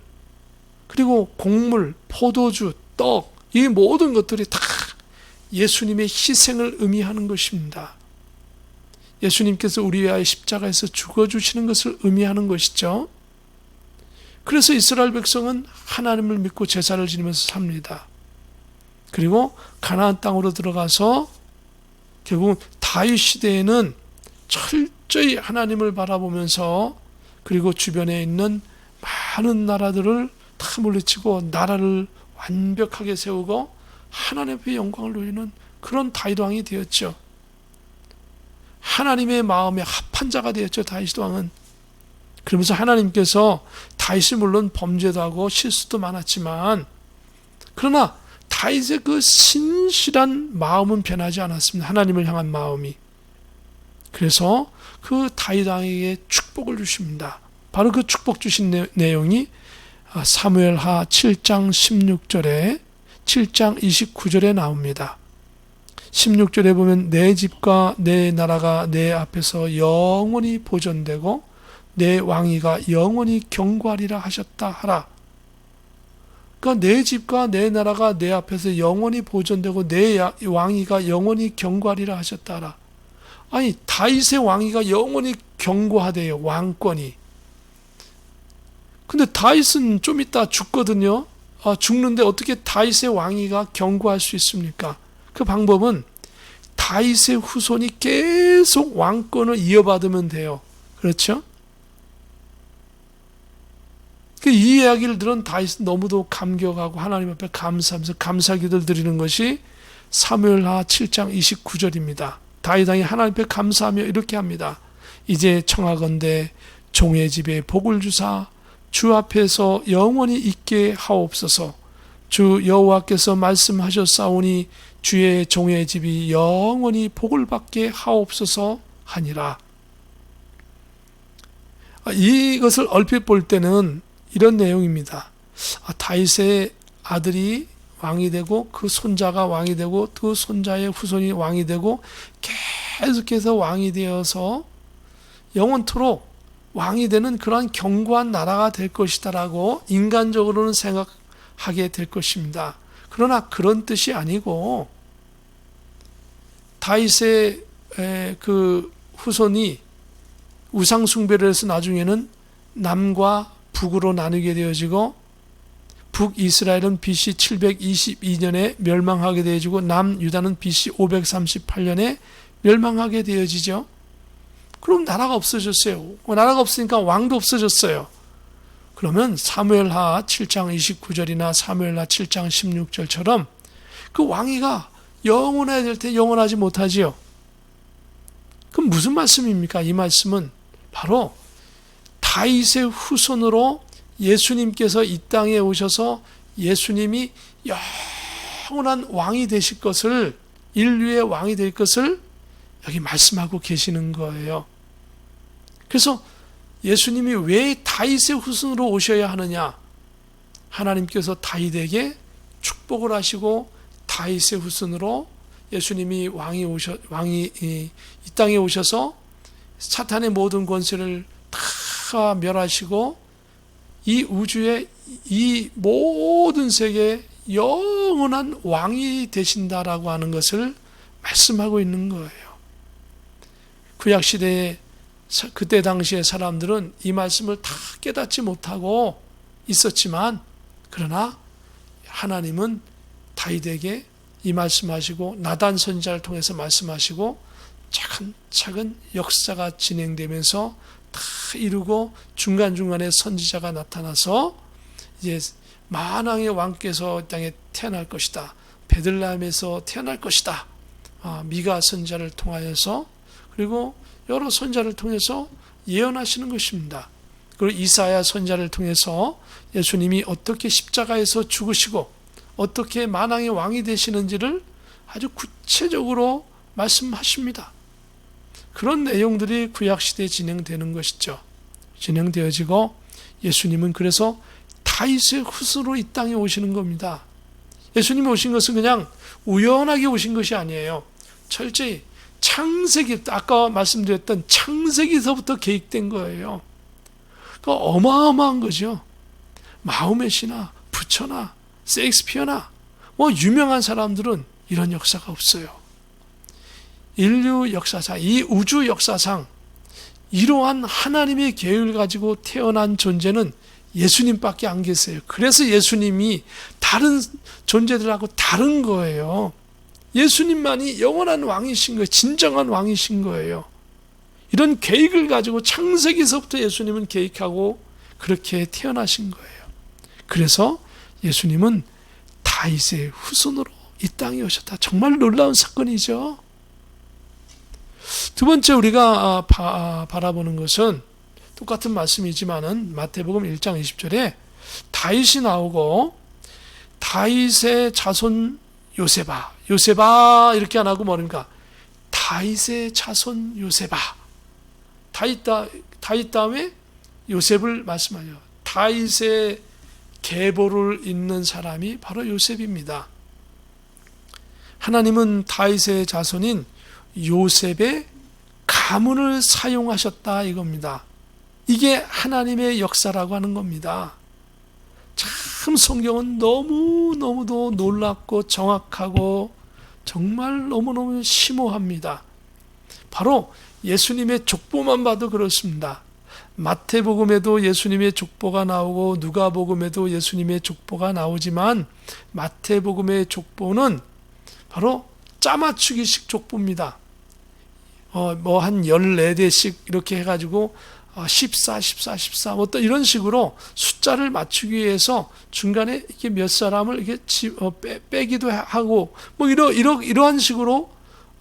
그리고 곡물, 포도주, 떡 이 모든 것들이 다 예수님의 희생을 의미하는 것입니다. 예수님께서 우리 위하여 십자가에서 죽어주시는 것을 의미하는 것이죠. 그래서 이스라엘 백성은 하나님을 믿고 제사를 지내면서 삽니다. 그리고 가나안 땅으로 들어가서 결국 다윗 시대에는 철저히 하나님을 바라보면서 그리고 주변에 있는 많은 나라들을 다 물리치고 나라를 완벽하게 세우고 하나님 앞에 영광을 누리는 그런 다윗 왕이 되었죠. 하나님의 마음에 합한 자가 되었죠. 다윗 왕은. 그러면서 하나님께서 다윗이 물론 범죄도 하고 실수도 많았지만 그러나 다윗의 그 신실한 마음은 변하지 않았습니다. 하나님을 향한 마음이. 그래서 그 다윗 왕에게 축복을 주십니다. 바로 그 축복 주신 내용이 사무엘하 7장 16절에 7장 29절에 나옵니다. 16절에 보면 내 집과 내 나라가 내 앞에서 영원히 보존되고 내 왕위가 영원히 경고하리라 하셨다 하라. 그러니까 내 집과 내 나라가 내 앞에서 영원히 보존되고 내 왕위가 영원히 경고하리라 하셨다 하라. 아니 다윗의 왕위가 영원히 경고하대요. 왕권이. 근데 다윗은 좀 이따 죽거든요. 죽는데 어떻게 다윗의 왕위가 경고할 수 있습니까? 그 방법은 다윗의 후손이 계속 왕권을 이어받으면 돼요. 그렇죠? 이 이야기를 들은 다윗은 너무도 감격하고 하나님 앞에 감사하면서 감사기도를 드리는 것이 사무엘하 7장 29절입니다. 다윗 왕이 하나님 앞에 감사하며 이렇게 합니다. 이제 청하건대 종의 집에 복을 주사 주 앞에서 영원히 있게 하옵소서. 주 여호와께서 말씀하셨사오니 주의 종의 집이 영원히 복을 받게 하옵소서 하니라. 이것을 얼핏 볼 때는 이런 내용입니다. 다윗의 아들이 왕이 되고 그 손자가 왕이 되고 그 손자의 후손이 왕이 되고 계속해서 왕이 되어서 영원토록 왕이 되는 그러한 견고한 나라가 될 것이다라고 인간적으로는 생각하게 될 것입니다. 그러나 그런 뜻이 아니고 다윗의 그 후손이 우상 숭배를 해서 나중에는 남과 북으로 나누게 되어지고 북이스라엘은 BC 722년에 멸망하게 되어지고 남유다는 BC 538년에 멸망하게 되어지죠. 그럼 나라가 없어졌어요. 나라가 없으니까 왕도 없어졌어요. 그러면 사무엘하 7장 29절이나 사무엘하 7장 16절처럼 그 왕위가 영원해야 될 때 영원하지 못하지요. 그럼 무슨 말씀입니까? 이 말씀은 바로 다윗의 후손으로 예수님께서 이 땅에 오셔서 예수님이 영원한 왕이 되실 것을, 인류의 왕이 될 것을 여기 말씀하고 계시는 거예요. 그래서 예수님이 왜 다윗의 후손으로 오셔야 하느냐? 하나님께서 다윗에게 축복을 하시고 다윗의 후손으로 예수님이 왕이 이 땅에 오셔서 사탄의 모든 권세를 다 멸하시고 이 우주의 이 모든 세계에 영원한 왕이 되신다라고 하는 것을 말씀하고 있는 거예요. 구약시대에 그때 당시의 사람들은 이 말씀을 다 깨닫지 못하고 있었지만 그러나 하나님은 다윗에게 이 말씀하시고 나단 선지자를 통해서 말씀하시고 차근차근 역사가 진행되면서 다 이루고 중간중간에 선지자가 나타나서 이제 만왕의 왕께서 땅에 태어날 것이다. 베들레헴에서 태어날 것이다. 미가 선지자를 통하여서 그리고 여러 선지자를 통해서 예언하시는 것입니다. 그리고 이사야 선지자를 통해서 예수님이 어떻게 십자가에서 죽으시고 어떻게 만왕의 왕이 되시는지를 아주 구체적으로 말씀하십니다. 그런 내용들이 구약시대에 진행되는 것이죠. 진행되어지고 예수님은 그래서 다윗의 후손으로 이 땅에 오시는 겁니다. 예수님이 오신 것은 그냥 우연하게 오신 것이 아니에요. 철저히 창세기, 아까 말씀드렸던 창세기서부터 계획된 거예요. 그 어마어마한 거죠. 마호멧이나 부처나 셰익스피어나 유명한 사람들은 이런 역사가 없어요. 인류 역사상, 이 우주 역사상 이러한 하나님의 계획을 가지고 태어난 존재는 예수님밖에 안 계세요. 그래서 예수님이 다른 존재들하고 다른 거예요. 예수님만이 영원한 왕이신 거예요. 진정한 왕이신 거예요. 이런 계획을 가지고 창세기서부터 예수님은 계획하고 그렇게 태어나신 거예요. 그래서 예수님은 다윗의 후손으로 이 땅에 오셨다. 정말 놀라운 사건이죠. 두 번째 우리가 바라보는 것은 똑같은 말씀이지만은 마태복음 1장 20절에 다윗이 나오고 다윗의 자손 요셉아 이렇게 안 하고 뭐랍니까? 다윗의 자손 요셉아. 다윗 다음에 요셉을 말씀하죠. 다윗의 계보를 잇는 사람이 바로 요셉입니다. 하나님은 다윗의 자손인 요셉의 가문을 사용하셨다 이겁니다. 이게 하나님의 역사라고 하는 겁니다. 참 성경은 너무너무도 놀랍고 정확하고 정말 너무너무 심오합니다. 바로 예수님의 족보만 봐도 그렇습니다. 마태복음에도 예수님의 족보가 나오고 누가복음에도 예수님의 족보가 나오지만 마태복음의 족보는 바로 짜맞추기식 족보입니다. 한 14대씩 이렇게 해가지고 14 어떤 이런 식으로 숫자를 맞추기 위해서 중간에 이렇게 몇 사람을 이렇게 빼기도 하고 이러한 식으로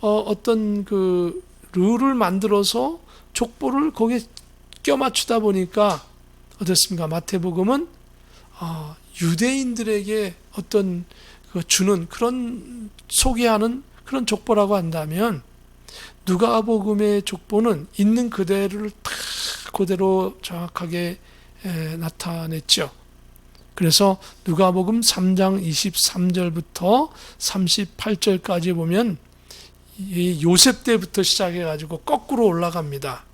어떤 그 룰을 만들어서 족보를 거기에 껴 맞추다 보니까 어떻습니까? 마태복음은 유대인들에게 어떤 주는 그런 소개하는 그런 족보라고 한다면 누가복음의 족보는 있는 그대로를 다 그대로 정확하게 나타냈죠. 그래서 누가복음 3장 23절부터 38절까지 보면 이 요셉 때부터 시작해가지고 거꾸로 올라갑니다.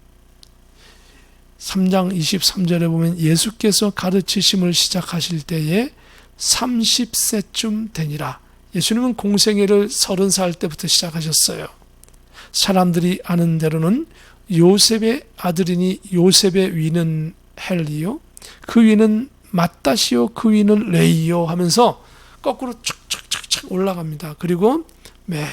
3장 23절에 보면 예수께서 가르치심을 시작하실 때에 30세쯤 되니라. 예수님은 공생애를 30살 때부터 시작하셨어요. 사람들이 아는 대로는 요셉의 아들이니 요셉의 위는 헬리요, 그 위는 마따시요, 그 위는 레이요 하면서 거꾸로 착착착착 올라갑니다. 그리고 맨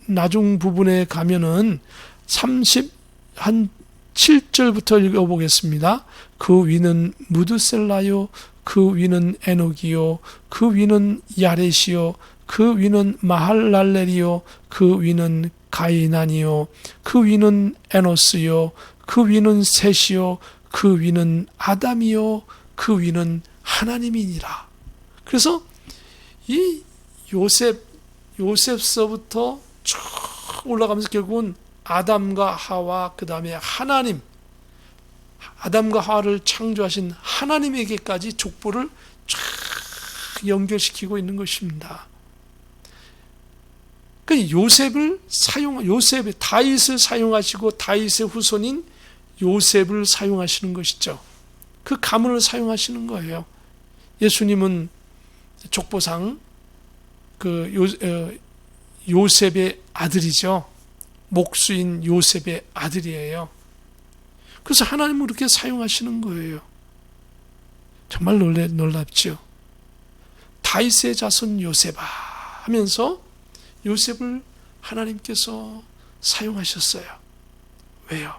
나중 부분에 가면은 37절부터 읽어보겠습니다. 그 위는 무드셀라요, 그 위는 에녹이요, 그 위는 야렛이요, 그 위는 마할랄렐이요, 그 위는 가이난이요, 그 위는 에노스요, 그 위는 셋이요, 그 위는 아담이요, 그 위는 하나님이니라. 그래서 이 요셉서부터 쭉 올라가면서 결국은 아담과 하와, 그 다음에 하나님, 아담과 하와를 창조하신 하나님에게까지 족보를 쫙 연결시키고 있는 것입니다. 그 요셉의 다윗을 사용하시고 다윗의 후손인 요셉을 사용하시는 것이죠. 그 가문을 사용하시는 거예요. 예수님은 족보상 요셉의 아들이죠. 목수인 요셉의 아들이에요. 그래서 하나님은 그렇게 사용하시는 거예요. 정말 놀랍죠. 다윗의 자손 요셉아 하면서 요셉을 하나님께서 사용하셨어요. 왜요?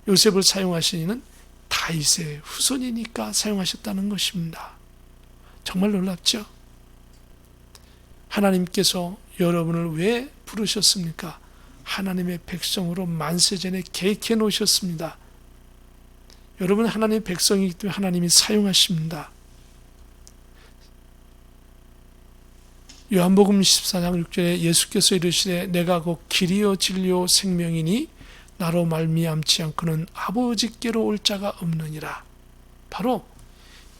요셉을 사용하신 이는 다윗의 후손이니까 사용하셨다는 것입니다. 정말 놀랍죠? 하나님께서 여러분을 왜 부르셨습니까? 하나님의 백성으로 만세전에 계획해 놓으셨습니다. 여러분 하나님의 백성이기 때문에 하나님이 사용하십니다. 요한복음 14장 6절에 예수께서 이르시되 내가 곧 길이요 진리요 생명이니 나로 말미암지 않고는 아버지께로 올 자가 없느니라. 바로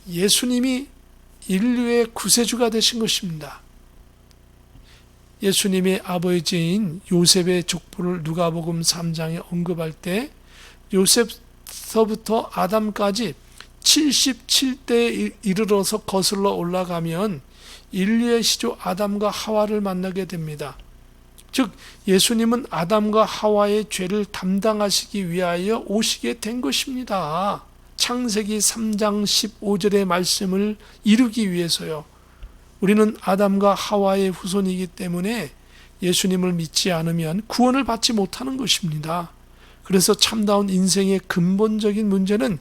예수님이 인류의 구세주가 되신 것입니다. 예수님의 아버지인 요셉의 족보를 누가복음 3장에 언급할 때 요셉서부터 아담까지 77대에 이르러서 거슬러 올라가면 인류의 시조 아담과 하와를 만나게 됩니다. 즉 예수님은 아담과 하와의 죄를 담당하시기 위하여 오시게 된 것입니다. 창세기 3장 15절의 말씀을 이루기 위해서요. 우리는 아담과 하와의 후손이기 때문에 예수님을 믿지 않으면 구원을 받지 못하는 것입니다. 그래서 참다운 인생의 근본적인 문제는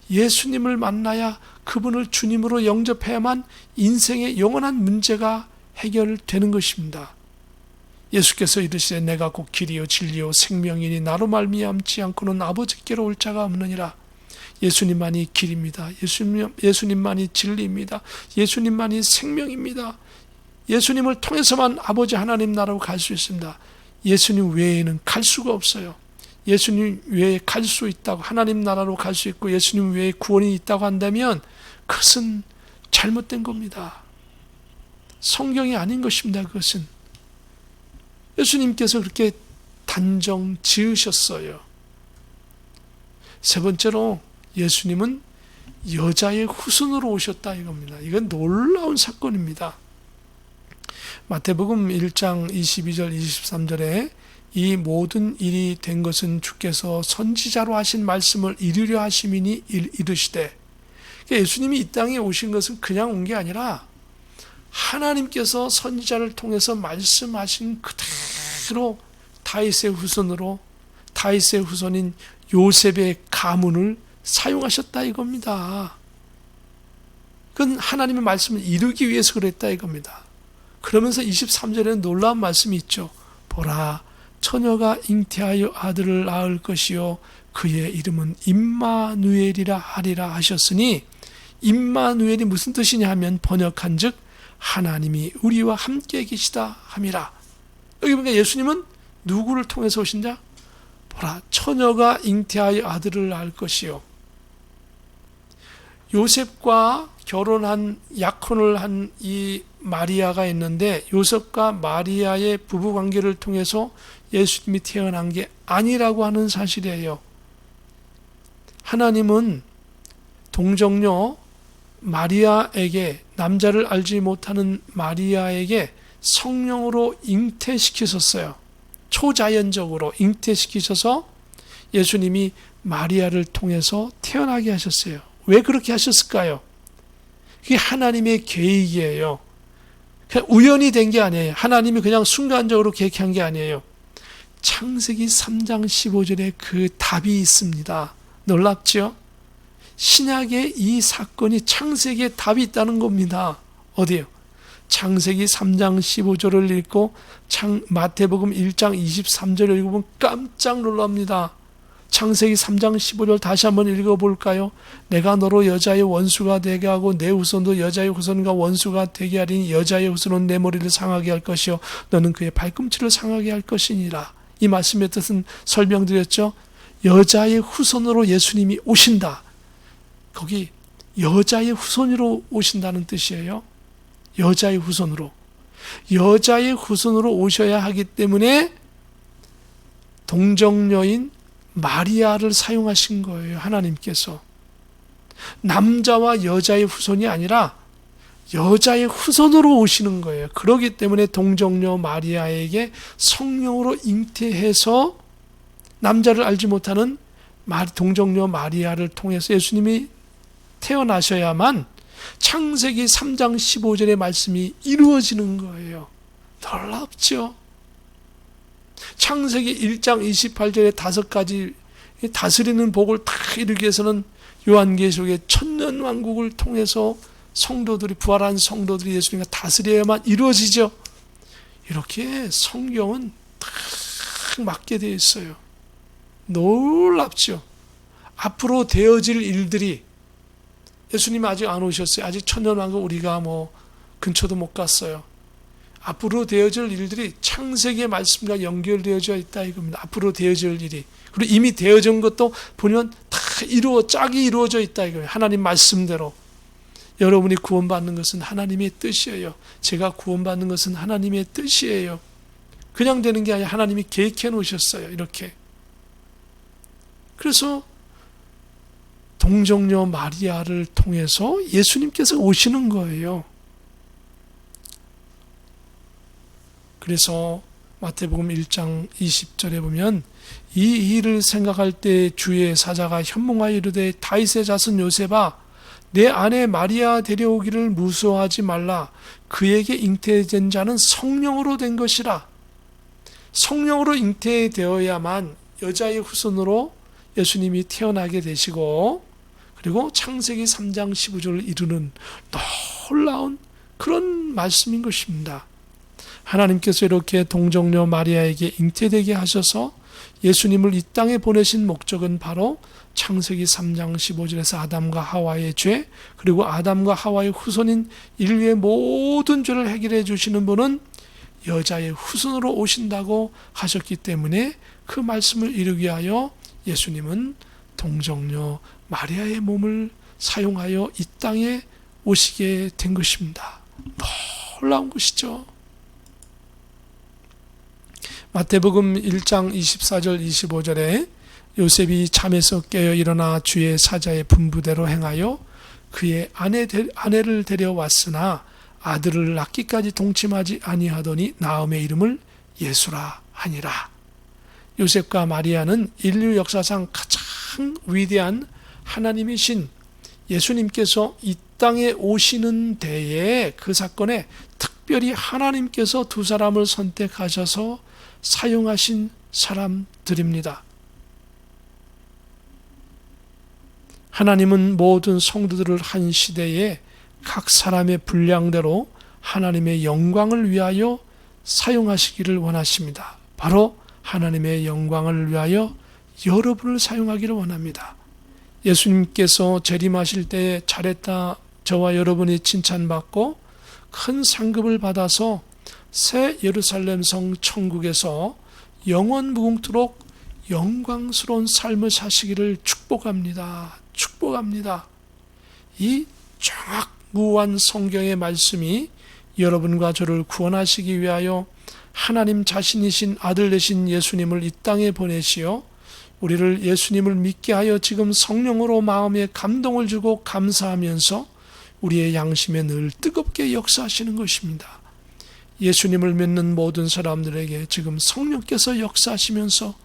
예수님을 만나야, 그분을 주님으로 영접해야만 인생의 영원한 문제가 해결되는 것입니다. 예수께서 이르시되 내가 곧 길이요 진리요 생명이니 나로 말미암지 않고는 아버지께로 올 자가 없느니라. 예수님만이 길입니다. 예수님만이 진리입니다. 예수님만이 생명입니다. 예수님을 통해서만 아버지 하나님 나라로 갈 수 있습니다. 예수님 외에는 갈 수가 없어요. 예수님 외에 갈 수 있다고, 하나님 나라로 갈 수 있고 예수님 외에 구원이 있다고 한다면 그것은 잘못된 겁니다. 성경이 아닌 것입니다. 그것은 예수님께서 그렇게 단정 지으셨어요. 세 번째로 예수님은 여자의 후손으로 오셨다 이겁니다. 이건 놀라운 사건입니다. 마태복음 1장 22절 23절에 이 모든 일이 된 것은 주께서 선지자로 하신 말씀을 이루려 하심이니 이르시되, 예수님이 이 땅에 오신 것은 그냥 온 게 아니라 하나님께서 선지자를 통해서 말씀하신 그대로 다윗의 후손으로, 다윗의 후손인 요셉의 가문을 사용하셨다 이겁니다. 그건 하나님의 말씀을 이루기 위해서 그랬다 이겁니다. 그러면서 23절에는 놀라운 말씀이 있죠. 보라, 처녀가 잉태하여 아들을 낳을 것이요 그의 이름은 임마누엘이라 하리라 하셨으니, 임마누엘이 무슨 뜻이냐 하면 번역한즉 하나님이 우리와 함께 계시다 함이라. 여기 보니까 예수님은 누구를 통해서 오신다? 보라, 처녀가 잉태하여 아들을 낳을 것이요. 요셉과 결혼한, 약혼을 한 이 마리아가 있는데, 요셉과 마리아의 부부관계를 통해서 예수님이 태어난 게 아니라고 하는 사실이에요. 하나님은 동정녀 마리아에게, 남자를 알지 못하는 마리아에게 성령으로 잉태시키셨어요. 초자연적으로 잉태시키셔서 예수님이 마리아를 통해서 태어나게 하셨어요. 왜 그렇게 하셨을까요? 그게 하나님의 계획이에요. 그냥 우연히 된 게 아니에요. 하나님이 그냥 순간적으로 계획한 게 아니에요. 창세기 3장 15절에 그 답이 있습니다. 놀랍죠? 신약의 이 사건이 창세기에 답이 있다는 겁니다. 어디요? 창세기 3장 15절을 읽고 마태복음 1장 23절을 읽으면 깜짝 놀랍니다. 창세기 3장 15절 다시 한번 읽어볼까요? 내가 너로 여자의 원수가 되게 하고 내 후손도 여자의 후손과 원수가 되게 하리니 여자의 후손은 내 머리를 상하게 할 것이요 너는 그의 발꿈치를 상하게 할 것이니라. 이 말씀의 뜻은 설명드렸죠. 여자의 후손으로 예수님이 오신다. 거기 여자의 후손으로 오신다는 뜻이에요. 여자의 후손으로. 여자의 후손으로 오셔야 하기 때문에 동정녀인 마리아를 사용하신 거예요. 하나님께서. 남자와 여자의 후손이 아니라 여자의 후손으로 오시는 거예요. 그렇기 때문에 동정녀 마리아에게 성령으로 잉태해서 남자를 알지 못하는 동정녀 마리아를 통해서 예수님이 태어나셔야만 창세기 3장 15절의 말씀이 이루어지는 거예요. 놀랍죠? 창세기 1장 28절의 5가지 다스리는 복을 다 이루기 위해서는 요한계시록의 천년왕국을 통해서 성도들이, 부활한 성도들이 예수님과 다스려야만 이루어지죠. 이렇게 성경은 딱 맞게 되어 있어요. 놀랍죠? 앞으로 되어질 일들이, 예수님이 아직 안 오셨어요. 아직 천년왕국 우리가 근처도 못 갔어요. 앞으로 되어질 일들이 창세기의 말씀과 연결되어져 있다 이겁니다. 앞으로 되어질 일이. 그리고 이미 되어진 것도 보면 다 짝이 이루어져 있다 이거예요. 하나님 말씀대로. 여러분이 구원받는 것은 하나님의 뜻이에요. 제가 구원받는 것은 하나님의 뜻이에요. 그냥 되는 게 아니라 하나님이 계획해 놓으셨어요. 이렇게. 그래서 동정녀 마리아를 통해서 예수님께서 오시는 거예요. 그래서 마태복음 1장 20절에 보면 이 일을 생각할 때 주의 사자가 현몽하여 이르되 다윗의 자손 요셉아 내 아내 마리아 데려오기를 무서워하지 말라. 그에게 잉태된 자는 성령으로 된 것이라. 성령으로 잉태되어야만 여자의 후손으로 예수님이 태어나게 되시고, 그리고 창세기 3장 15절을 이루는 놀라운 그런 말씀인 것입니다. 하나님께서 이렇게 동정녀 마리아에게 잉태되게 하셔서 예수님을 이 땅에 보내신 목적은 바로 창세기 3장 15절에서 아담과 하와의 죄, 그리고 아담과 하와의 후손인 인류의 모든 죄를 해결해 주시는 분은 여자의 후손으로 오신다고 하셨기 때문에 그 말씀을 이루기 위하여 예수님은 동정녀 마리아의 몸을 사용하여 이 땅에 오시게 된 것입니다. 놀라운 것이죠. 마태복음 1장 24절 25절에 요셉이 잠에서 깨어 일어나 주의 사자의 분부대로 행하여 그의 아내를 데려왔으나 아들을 낳기까지 동침하지 아니하더니 나음의 이름을 예수라 하니라. 요셉과 마리아는 인류 역사상 가장 위대한 하나님이신 예수님께서 이 땅에 오시는 데에 그 사건에 특별히 하나님께서 두 사람을 선택하셔서 사용하신 사람들입니다. 하나님은 모든 성도들을 한 시대에 각 사람의 분량대로 하나님의 영광을 위하여 사용하시기를 원하십니다. 바로 하나님의 영광을 위하여 여러분을 사용하기를 원합니다. 예수님께서 재림하실 때에 잘했다 저와 여러분이 칭찬받고 큰 상급을 받아서 새 예루살렘 성 천국에서 영원 무궁토록 영광스러운 삶을 사시기를 축복합니다. 축복합니다. 이 정확무한 성경의 말씀이 여러분과 저를 구원하시기 위하여 하나님 자신이신 아들 되신 예수님을 이 땅에 보내시어 우리를 예수님을 믿게 하여 지금 성령으로 마음에 감동을 주고 감사하면서 우리의 양심에 늘 뜨겁게 역사하시는 것입니다. 예수님을 믿는 모든 사람들에게 지금 성령께서 역사하시면서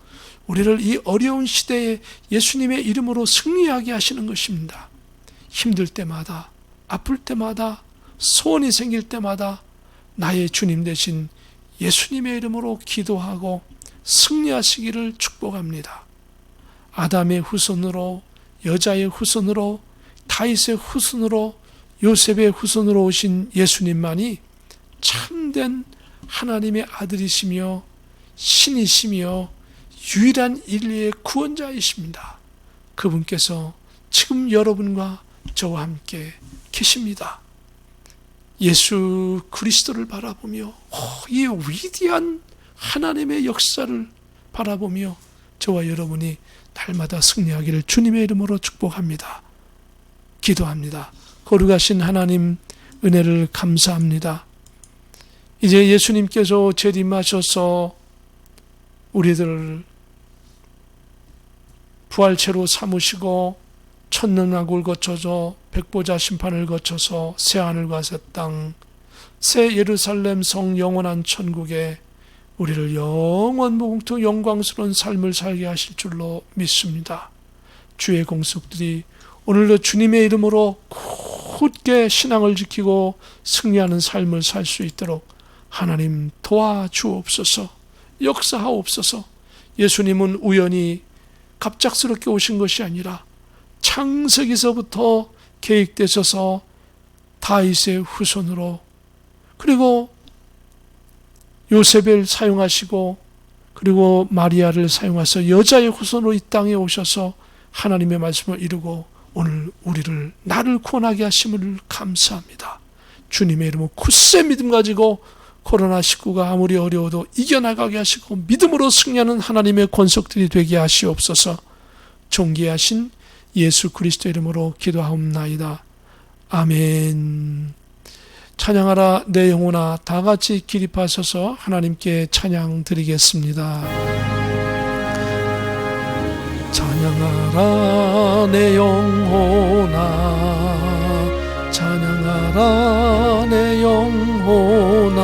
우리를 이 어려운 시대에 예수님의 이름으로 승리하게 하시는 것입니다. 힘들 때마다, 아플 때마다, 소원이 생길 때마다 나의 주님 되신 예수님의 이름으로 기도하고 승리하시기를 축복합니다. 아담의 후손으로, 여자의 후손으로, 다윗의 후손으로, 요셉의 후손으로 오신 예수님만이 참된 하나님의 아들이시며 신이시며 유일한 인류의 구원자이십니다. 그분께서 지금 여러분과 저와 함께 계십니다. 예수 그리스도를 바라보며 이 위대한 하나님의 역사를 바라보며 저와 여러분이 날마다 승리하기를 주님의 이름으로 축복합니다. 기도합니다. 거룩하신 하나님 은혜를 감사합니다. 이제 예수님께서 재림하셔서 우리들을 부활체로 삼으시고 천년왕국을 거쳐서 백보자 심판을 거쳐서 새하늘과 새 땅, 새 예루살렘 성 영원한 천국에 우리를 영원 무궁토 영광스러운 삶을 살게 하실 줄로 믿습니다. 주의 공속들이 오늘도 주님의 이름으로 굳게 신앙을 지키고 승리하는 삶을 살 수 있도록 하나님 도와주옵소서. 역사하옵소서. 예수님은 우연히 갑작스럽게 오신 것이 아니라 창세기서부터 계획되셔서 다윗의 후손으로, 그리고 요셉을 사용하시고, 그리고 마리아를 사용하셔서 여자의 후손으로 이 땅에 오셔서 하나님의 말씀을 이루고 오늘 우리를 나를 구원하게 하심을 감사합니다. 주님의 이름으로 굳세 믿음 가지고 코로나19가 아무리 어려워도 이겨나가게 하시고 믿음으로 승리하는 하나님의 권속들이 되게 하시옵소서. 존귀하신 예수 그리스도 이름으로 기도하옵나이다. 아멘. 찬양하라 내 영혼아, 다 같이 기립하셔서 하나님께 찬양 드리겠습니다. 찬양하라 내 영혼아, 찬양하라 내 영혼아,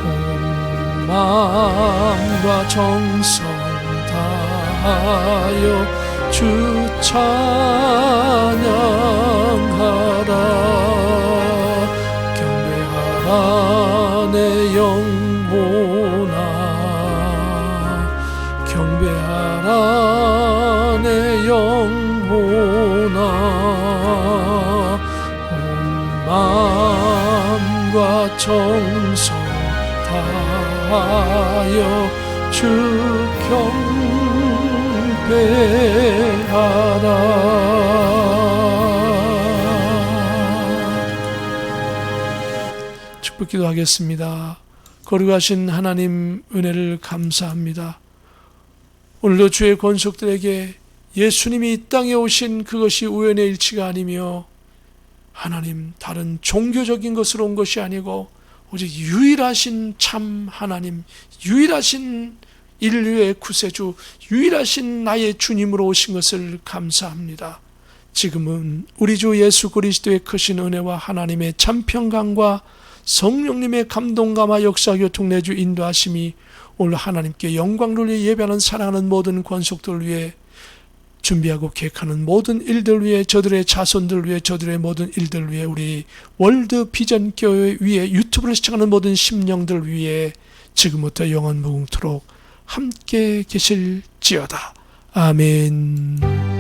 온 마음과 정성 다하여 주 찬양하라. 경배하라 내 영혼아, 경배하라 내 영혼아, 온 마음과 정성 다하여 주 축복 기도하겠습니다. 거룩하신 하나님, 은혜를 감사합니다. 오늘도 주의 권속들에게 예수님이 이 땅에 오신 그것이 우연의 일치가 아니며 하나님, 다른 종교적인 것으로 온 것이 아니고 오직 유일하신 참 하나님, 유일하신 인류의 구세주, 유일하신 나의 주님으로 오신 것을 감사합니다. 지금은 우리 주 예수 그리스도의 크신 은혜와 하나님의 참 평강과 성령님의 감동감화 역사 교통 내주 인도하심이 오늘 하나님께 영광을 위해 예배하는 사랑하는 모든 권속들 위해 준비하고 계획하는 모든 일들 위해, 저들의 자손들 위해, 저들의 모든 일들 위해, 우리 월드 비전 교회 위에 유튜브를 시청하는 모든 심령들 위해 지금부터 영원 무궁토록 함께 계실지어다. 아멘.